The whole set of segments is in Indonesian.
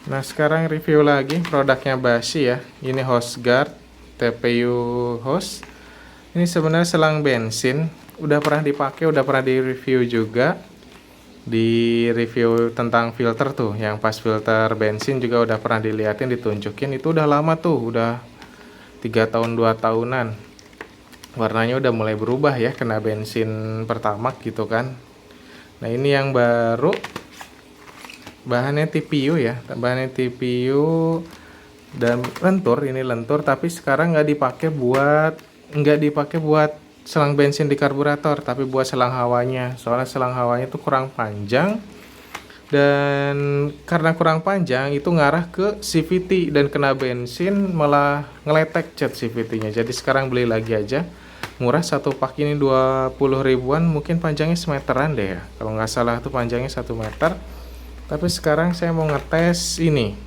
Nah, sekarang review lagi produknya Bashi ya. Ini hose guard TPU hose. Ini sebenarnya selang bensin. Udah pernah dipakai, udah pernah di review juga. Di review tentang filter tuh, yang pas filter bensin juga udah pernah diliatin, ditunjukin. Itu udah lama tuh, udah 3 tahun 2 tahunan. Warnanya udah mulai berubah ya, kena bensin Pertamax gitu kan. Nah, ini yang baru. Bahannya TPU ya, bahannya TPU dan lentur. Ini lentur tapi sekarang nggak dipakai buat selang bensin di karburator, tapi buat selang hawanya. Soalnya selang hawanya itu kurang panjang, dan karena kurang panjang itu ngarah ke CVT dan kena bensin malah ngeletek cat CVT-nya. Jadi sekarang beli lagi aja, murah. Satu pak ini 20 ribuan, mungkin panjangnya semeteran deh ya, kalau nggak salah tuh panjangnya 1 meter. Tapi sekarang saya mau ngetes ini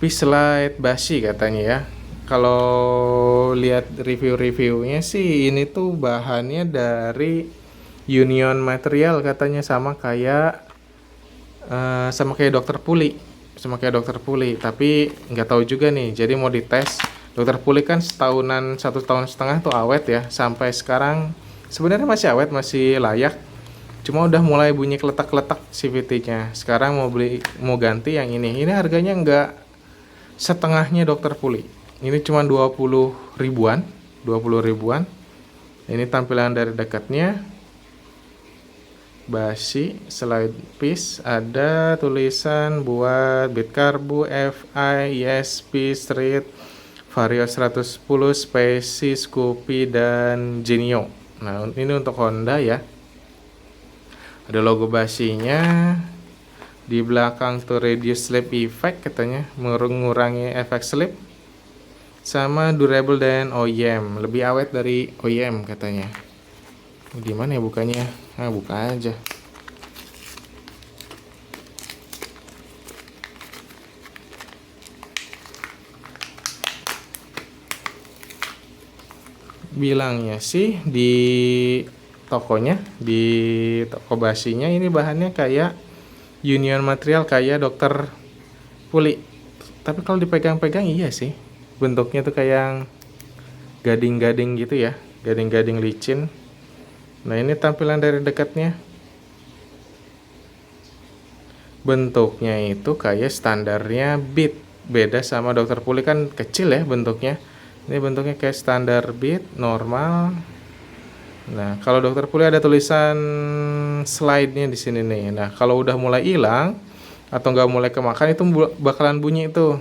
P-Slide Bashi katanya ya. Kalau lihat review-reviewnya sih ini tuh bahannya dari Union Material katanya, sama kayak Dokter Puli. Tapi nggak tahu juga nih. Jadi mau dites. Dokter Puli kan 1,5 tahun tuh awet ya. Sampai sekarang sebenarnya masih awet, masih layak. Cuma udah mulai bunyi keletak-keletak CVT-nya. Sekarang mau ganti yang ini. Ini harganya nggak setengahnya Dokter Puli. Ini cuma 20 ribuan. Ini tampilan dari dekatnya. Bashi slide piece, ada tulisan buat bit karbu, FI, ESP, Street, Vario 110, Speci, Scoopy, dan Genio. Nah, ini untuk Honda ya. Ada logo Bashi-nya. Di belakang tuh reduce slip effect katanya, mengurangi efek slip. Sama durable dan OEM, lebih awet dari OEM katanya. Gimana ya bukanya? Nah, buka aja. Bilangnya sih di tokonya, di toko Bashinya, ini bahannya kayak Union Material, kayak Dokter Puli. Tapi kalau dipegang-pegang iya sih, bentuknya tuh kayak gading-gading gitu ya, gading-gading licin. Nah, ini tampilan dari dekatnya. Bentuknya itu kayak standarnya Beat. Beda sama Dokter Puli, kan kecil ya bentuknya. Ini bentuknya kayak standar Beat normal. Nah, kalau Dokter Puli ada tulisan slide-nya di sini nih. Nah, kalau udah mulai hilang atau nggak mulai kemakan, itu bakalan bunyi itu.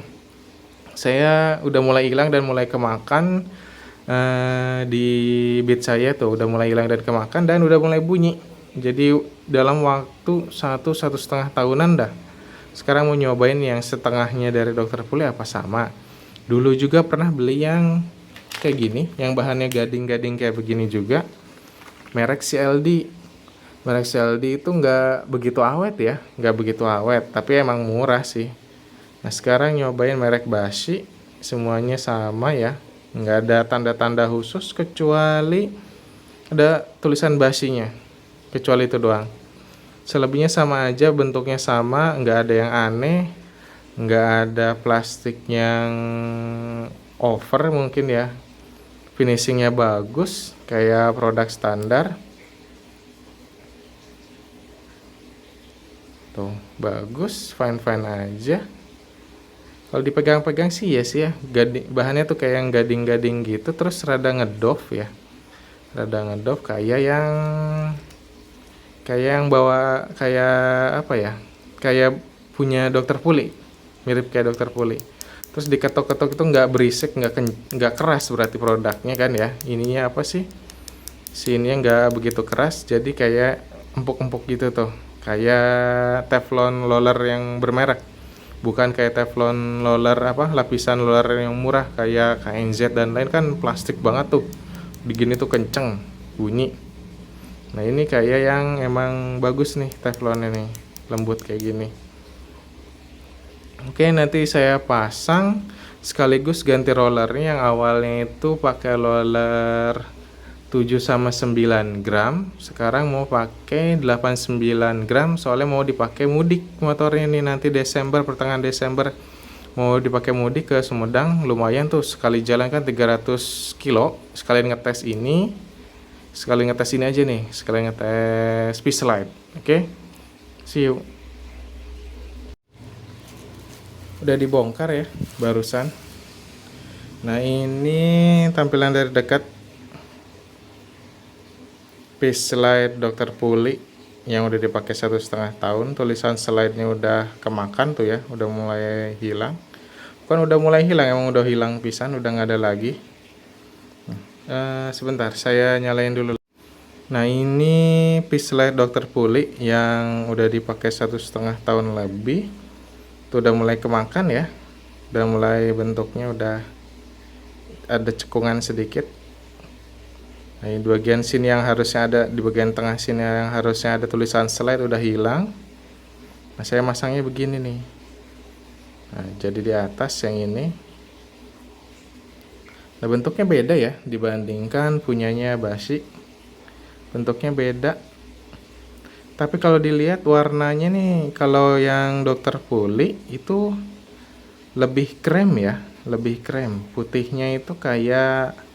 Saya udah mulai hilang dan mulai kemakan. Di Beat saya tuh udah mulai hilang dan kemakan, dan udah mulai bunyi. Jadi dalam waktu 1,5 tahunan dah. Sekarang mau nyobain yang setengahnya dari Dokter Puli apa sama. Dulu juga pernah beli yang kayak gini, yang bahannya gading-gading kayak begini juga, merek CLD. Merek CLD itu nggak begitu awet ya, tapi emang murah sih. Nah, sekarang nyobain merek Bashi, semuanya sama ya, nggak ada tanda-tanda khusus kecuali ada tulisan Bashinya, kecuali itu doang. Selebihnya sama aja, bentuknya sama, nggak ada yang aneh, nggak ada plastik yang over mungkin ya. Finishingnya bagus kayak produk standar tuh, bagus, fine aja. Kalau dipegang-pegang sih ya, bahannya tuh kayak yang gading-gading gitu, terus rada ngedov ya, kayak yang bawa, kayak apa ya, kayak punya Dokter Puli, mirip kayak Dokter Puli. Terus diketok-ketok itu nggak berisik, nggak keras, berarti produknya kan ya. Ininya apa sih, sininya nggak begitu keras, jadi kayak empuk-empuk gitu tuh, kayak Teflon roller yang bermerek, bukan kayak Teflon roller lapisan roller yang murah kayak KNZ dan lain, kan plastik banget tuh, begini tuh kenceng bunyi. Nah, ini kayak yang emang bagus nih, Teflon ini lembut kayak gini. Oke, nanti saya pasang sekaligus ganti rollernya. Yang awalnya itu pakai roller 7 sama 9 gram. Sekarang mau pakai 89 gram soalnya mau dipakai mudik motornya nih nanti Desember, pertengahan Desember mau dipakai mudik ke Sumedang. Lumayan tuh, sekali jalan kan 300 kilo. Sekalian ngetes ini, sekali ngetes ini aja nih, sekalian ngetes Peacelite. Oke, see you. Udah dibongkar ya barusan. Nah, ini tampilan dari dekat Peacelite Dr. Puli yang udah dipakai 1,5 tahun. Tulisan slide-nya udah kemakan tuh ya, udah mulai hilang. Bukan udah mulai hilang, emang udah hilang pisan, udah nggak ada lagi. Sebentar, saya nyalain dulu. Nah, ini Peacelite Dr. Puli yang udah dipakai 1,5 tahun lebih. Tuh udah mulai kemakan ya, udah mulai bentuknya udah ada cekungan sedikit. Nah, di bagian sini yang harusnya ada, di bagian tengah sini yang harusnya ada tulisan slide udah hilang. Nah, saya masangnya begini nih. Nah, jadi di atas yang ini. Nah, bentuknya beda ya dibandingkan punyanya Basi. Bentuknya beda. Tapi kalau dilihat warnanya nih, kalau yang Dr. Puli itu lebih krem ya, lebih krem. Putihnya itu kayak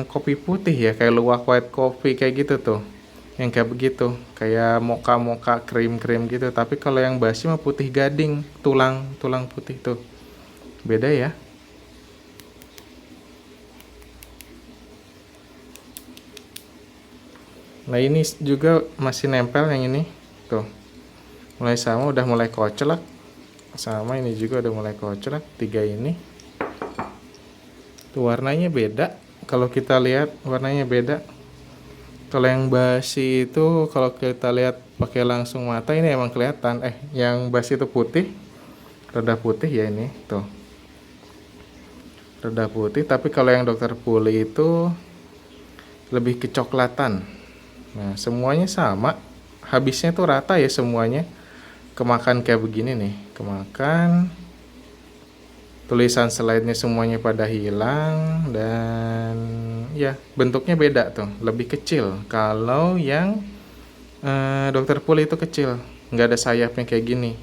kopi putih ya, kayak luwak white coffee kayak gitu tuh, yang kayak begitu, kayak mocha krim gitu. Tapi kalau yang Basi mah putih gading, tulang putih tuh, beda ya. Nah, ini juga masih nempel yang ini tuh, mulai sama, udah mulai kocelak. Sama ini juga udah mulai kocelak, 3 ini tuh warnanya beda. Kalau kita lihat warnanya beda. Kalau yang Basi itu kalau kita lihat pakai langsung mata ini emang kelihatan. Yang Basi itu putih, rada putih ya ini tuh, rada putih. Tapi kalau yang Dr. Puli itu lebih kecoklatan. Nah, semuanya sama, habisnya tuh rata ya semuanya. Kemakan kayak begini nih, kemakan. Tulisan slide-nya semuanya pada hilang. Dan ya bentuknya beda tuh, lebih kecil. Kalau yang Dr. Puli itu kecil, nggak ada sayapnya kayak gini.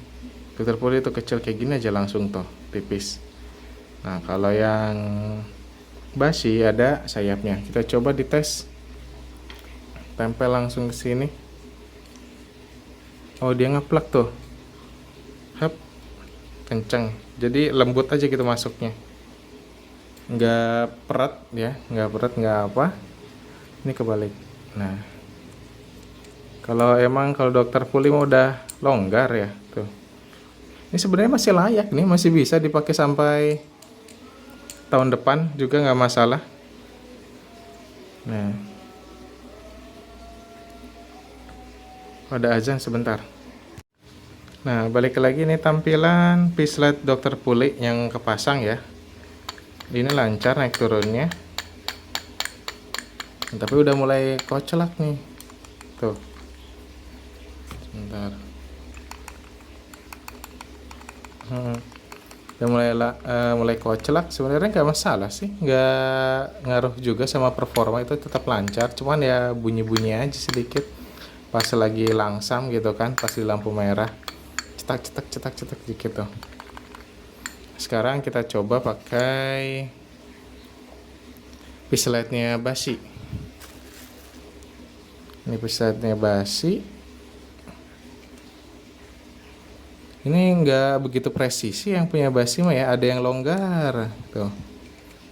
Dr. Puli itu kecil kayak gini aja langsung tuh, tipis. Nah, kalau yang Basi ada sayapnya. Kita coba dites, tempel langsung ke sini. Oh, dia ngeplak tuh, hap, kenceng. Jadi lembut aja gitu masuknya, nggak peret ya, nggak peret, nggak apa. Ini kebalik. Nah, kalau Dr. Puli mau udah longgar ya tuh. Ini sebenarnya masih layak nih, masih bisa dipakai sampai tahun depan juga nggak masalah. Nah, ada azan sebentar. Nah, balik lagi nih tampilan Peacelite Dr. Puli yang kepasang ya. Ini lancar naik turunnya. Tapi udah mulai kocelak nih. Tuh. Sebentar. Udah mulai kocelak. Sebenarnya nggak masalah sih, nggak ngaruh juga sama performa, itu tetap lancar. Cuman ya bunyi-bunyi aja sedikit pas lagi langsam gitu kan, pas di lampu merah cetak dikit tuh. Sekarang kita coba pakai Peacelite-nya Basi. Ini Peacelite-nya Basi. Ini nggak begitu presisi yang punya Basi mah ya, ada yang longgar tuh,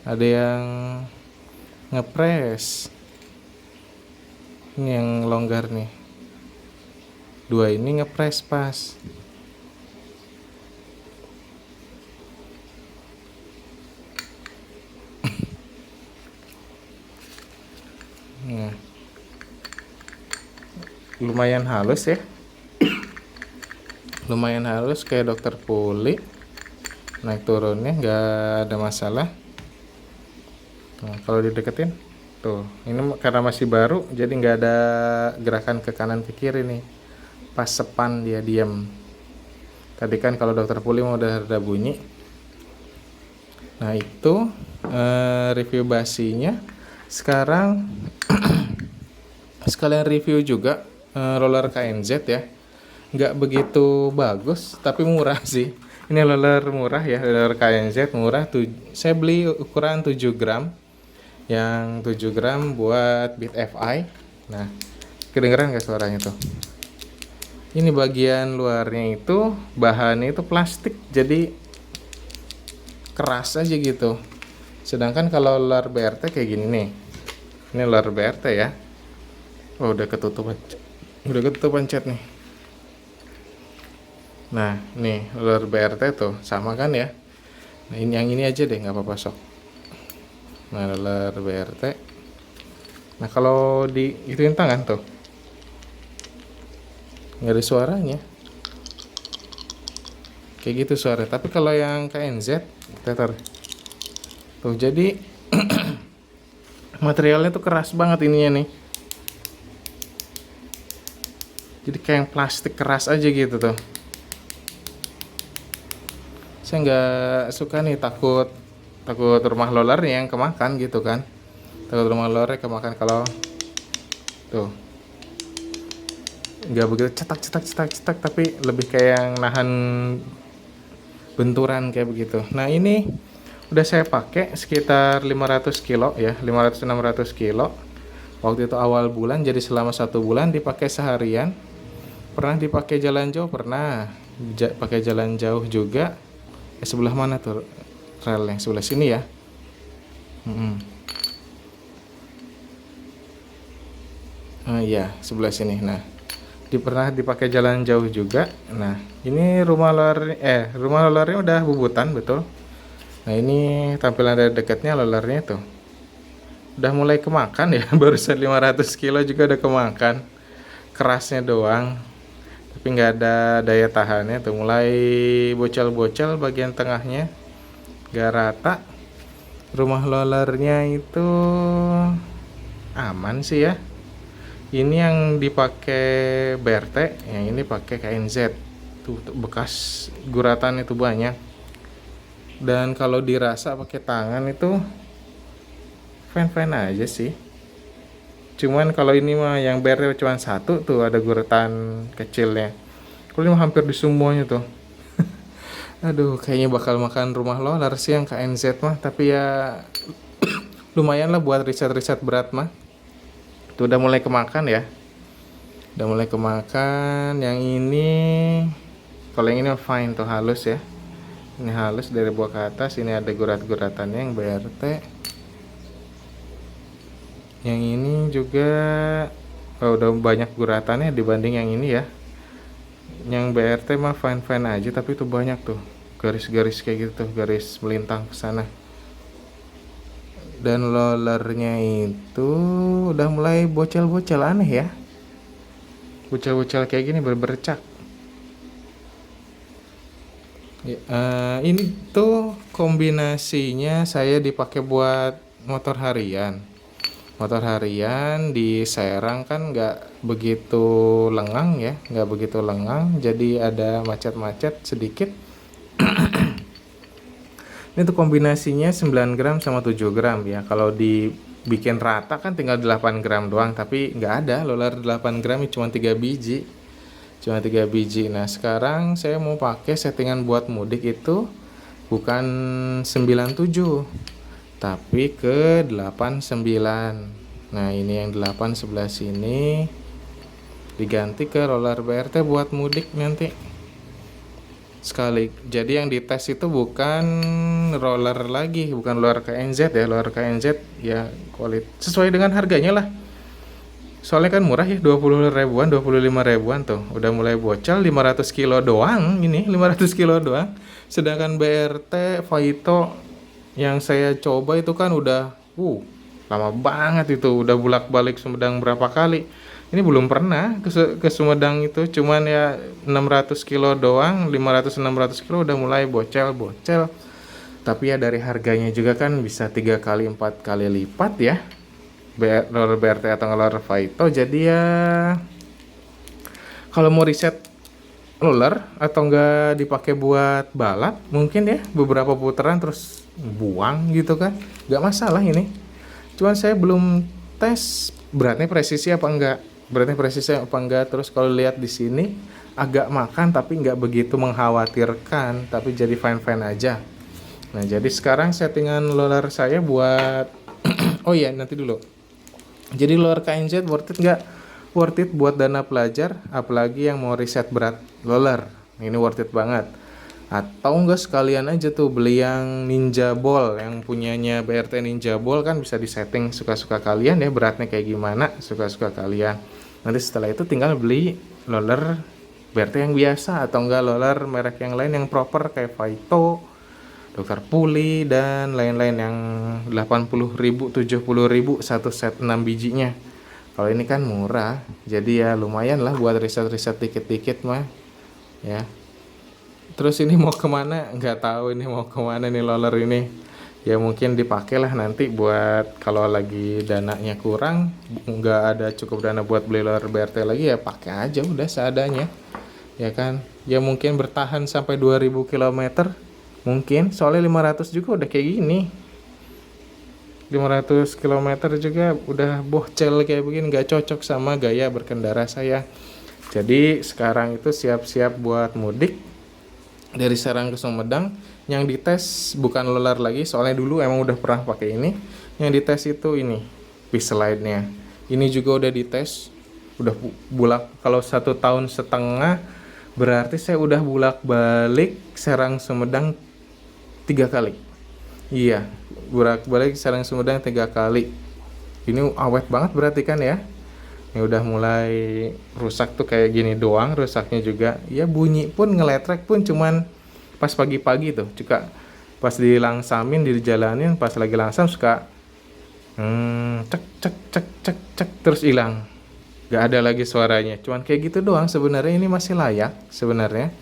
ada yang ngepres. Ini yang longgar nih, 2 ini ngepres pas. Nah, lumayan halus ya, lumayan halus kayak Dr. Puli. Naik turunnya nggak ada masalah. Nah, kalau dideketin tuh, ini karena masih baru jadi nggak ada gerakan ke kanan ke kiri nih, pas sepan dia diam. Tadi kan kalau Dr. Puli mau udah ada bunyi. Nah, itu review Basinya. Sekarang sekalian review juga roller KNZ ya. Nggak begitu bagus tapi murah sih. Ini roller murah ya, roller KNZ murah. Saya beli ukuran 7 gram. Yang 7 gram buat Beat FI. Nah, kedengeran nggak suaranya tuh? Ini bagian luarnya itu bahannya itu plastik, jadi keras aja gitu. Sedangkan kalau roller BRT kayak gini nih. Ini roller BRT ya. Oh, udah ketutupan cat nih. Nah, nih roller BRT tuh sama kan ya. Nah, ini yang ini aja deh, nggak apa-apa sok. Nah, roller BRT. Nah, kalau di ituin tangan tuh nggak ada suaranya. Kayak gitu suara. Tapi kalau yang KNZ, teter. Tuh, jadi materialnya tuh keras banget ininya nih. Jadi kayak yang plastik keras aja gitu tuh. Saya nggak suka nih, takut rumah rollernya yang kemakan gitu kan. Takut rumah rollernya kemakan kalau tuh. Nggak begitu cetak tapi lebih kayak yang nahan benturan kayak begitu. Nah, ini udah saya pakai sekitar 500 kilo ya, 500-600 kilo. Waktu itu awal bulan, jadi selama 1 bulan dipakai seharian. Pernah dipakai jalan jauh, pernah pakai jalan jauh juga. Sebelah mana tuh rel yang sebelah sini ya? Iya, sebelah sini. Nah, pernah dipakai jalan jauh juga. Nah, ini rumah rollernya udah bubutan betul. Nah, ini tampilan dari dekatnya rollernya tuh udah mulai kemakan ya. Barusan 500 kilo juga udah kemakan, kerasnya doang tapi nggak ada daya tahannya tuh, mulai bocel-bocel bagian tengahnya, nggak rata. Rumah rollernya itu aman sih ya. Ini yang dipakai BRT, yang ini pakai KNZ. Tuh bekas guratan itu banyak. Dan kalau dirasa pakai tangan itu fine-fine aja sih. Cuman kalau ini mah yang BRT cuma satu tuh, ada guratan kecilnya. Kalau ini mah hampir di semuanya tuh. Aduh, kayaknya bakal makan rumah roller sih yang KNZ mah. Tapi ya lumayan lah buat riset-riset berat mah. Itu udah mulai kemakan ya, udah mulai kemakan. Yang ini, kalau yang ini fine tuh, halus ya. Ini halus dari bawah ke atas. Ini ada gurat-guratannya yang BRT. Yang ini juga udah banyak guratannya dibanding yang ini ya. Yang BRT mah fine-fine aja, tapi itu banyak tuh garis-garis kayak gitu, garis melintang ke sana. Dan rollernya itu udah mulai bocel-bocel, aneh ya. Bocel-bocel kayak gini berbercak. Ini tuh kombinasinya saya dipakai buat motor harian. Motor harian di Serang kan nggak begitu lengang ya, nggak begitu lengang. Jadi ada macet-macet sedikit. Ini tuh kombinasinya 9 gram sama 7 gram ya. Kalau dibikin rata kan tinggal 8 gram doang. Tapi nggak ada, roller 8 gram cuma 3 biji. Cuma 3 biji. Nah, sekarang saya mau pakai settingan buat mudik itu bukan 97, tapi ke 89. Nah, ini yang 8 sebelah sini diganti ke roller BRT buat mudik nanti sekali. Jadi yang dites itu bukan roller lagi, bukan roller KNZ ya. Roller KNZ ya sesuai dengan harganya lah. Soalnya kan murah ya, 20 ribuan, 25 ribuan tuh. Udah mulai bocel, 500 kilo doang ini, 500 kilo doang. Sedangkan BRT Faito yang saya coba itu kan udah lama banget itu, udah bolak-balik Sumedang berapa kali. Ini belum pernah ke Sumedang itu, cuman ya 600 kilo doang, 500-600 kilo udah mulai bocel-bocel. Tapi ya dari harganya juga kan bisa 3 kali 4 kali lipat ya, roller BRT atau roller Faito. Jadi ya kalau mau riset roller atau enggak dipakai buat balap, mungkin ya beberapa putaran terus buang gitu kan, nggak masalah ini. Cuman saya belum tes beratnya presisi apa enggak. Terus kalau lihat di sini agak makan tapi nggak begitu mengkhawatirkan, tapi jadi fine-fine aja. Nah, jadi sekarang settingan roller saya buat oh iya, nanti dulu. Jadi roller KNZ worth it nggak? Worth it buat dana pelajar, apalagi yang mau riset berat roller. Ini worth it banget. Atau enggak sekalian aja tuh beli yang Ninja Ball, yang punyanya BRT Ninja Ball, kan bisa disetting suka-suka kalian ya, beratnya kayak gimana, suka-suka kalian. Nanti setelah itu tinggal beli roller BRT yang biasa, atau enggak roller merek yang lain yang proper kayak Vaito, Dr. Puli, dan lain-lain yang 80.000, 70.000 satu set 6 bijinya. Kalau ini kan murah, jadi ya lumayan lah buat riset-riset dikit-dikit mah ya. Terus ini mau kemana? Nggak tahu ini mau kemana nih roller ini. Ya mungkin dipakai lah nanti buat kalau lagi dananya kurang, nggak ada cukup dana buat beli roller BRT lagi, ya pakai aja udah seadanya. Ya kan? Ya mungkin bertahan sampai 2000 km. Mungkin, soalnya 500 juga udah kayak gini. 500 km juga udah bohcel kayak begini, nggak cocok sama gaya berkendara saya. Jadi sekarang itu siap-siap buat mudik dari Serang ke Sumedang. Yang dites bukan roller lagi, soalnya dulu emang udah pernah pakai ini. Yang dites itu ini Peace Slide-nya. Ini juga udah dites, udah bulak. Kalau 1,5 tahun berarti saya udah bulak balik Serang Sumedang 3 kali. Iya, bulak balik Serang Sumedang 3 kali. Ini awet banget berarti kan ya. Ini udah mulai rusak tuh kayak gini doang rusaknya juga. Ya bunyi pun ngeletrek pun cuman pas pagi-pagi tuh. Juga pas dilangsamin, dijalanin, pas lagi langsam suka cek cek cek cek cek terus hilang. Gak ada lagi suaranya. Cuman kayak gitu doang, sebenarnya ini masih layak sebenarnya.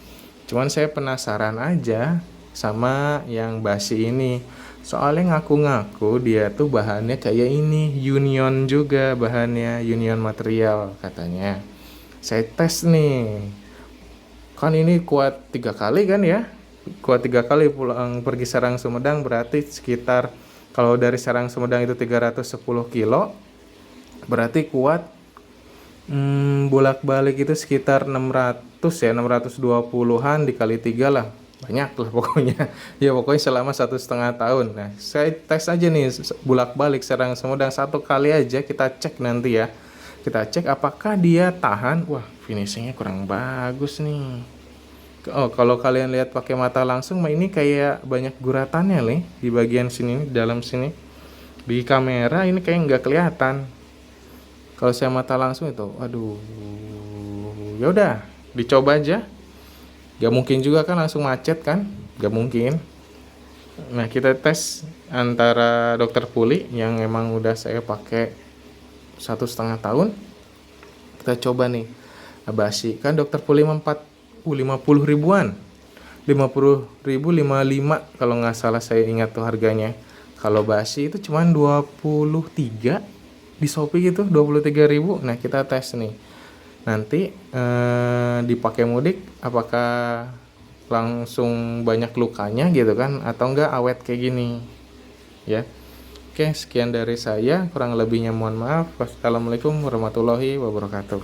Cuman saya penasaran aja sama yang basi ini. Soalnya ngaku-ngaku dia tuh bahannya kayak ini, union juga bahannya, union material katanya. Saya tes nih, kan ini kuat 3 kali kan ya, kuat 3 kali pulang pergi Serang Sumedang, berarti sekitar, kalau dari Serang Sumedang itu 310 kilo, berarti kuat bolak-balik itu sekitar 600 ya, 620-an dikali 3 lah. Banyak lah pokoknya. Ya pokoknya selama 1,5 tahun. Nah, saya tes aja nih bolak-balik Serang Sumedang 1 kali aja, kita cek nanti ya. Kita cek apakah dia tahan. Wah, finishingnya kurang bagus nih. Oh, kalau kalian lihat pakai mata langsung, ini kayak banyak guratannya nih di bagian sini, di dalam sini. Di kamera ini kayak nggak kelihatan. Kalau saya mata langsung itu, aduh. Ya udah, dicoba aja. Gak mungkin juga kan langsung macet kan, gak mungkin. Nah, kita tes antara Dr. Puli yang emang udah saya pakai 1,5 tahun. Kita coba nih basi, kan Dr. Puli 50 ribuan, 50.000, 55 kalau nggak salah, saya ingat tuh harganya. Kalau basi itu cuma 23 di Shopee gitu, 23.000. Nah, kita tes nih nanti dipakai mudik apakah langsung banyak lukanya gitu kan, atau enggak awet kayak gini ya. Oke, sekian dari saya, kurang lebihnya mohon maaf. Wassalamualaikum warahmatullahi wabarakatuh.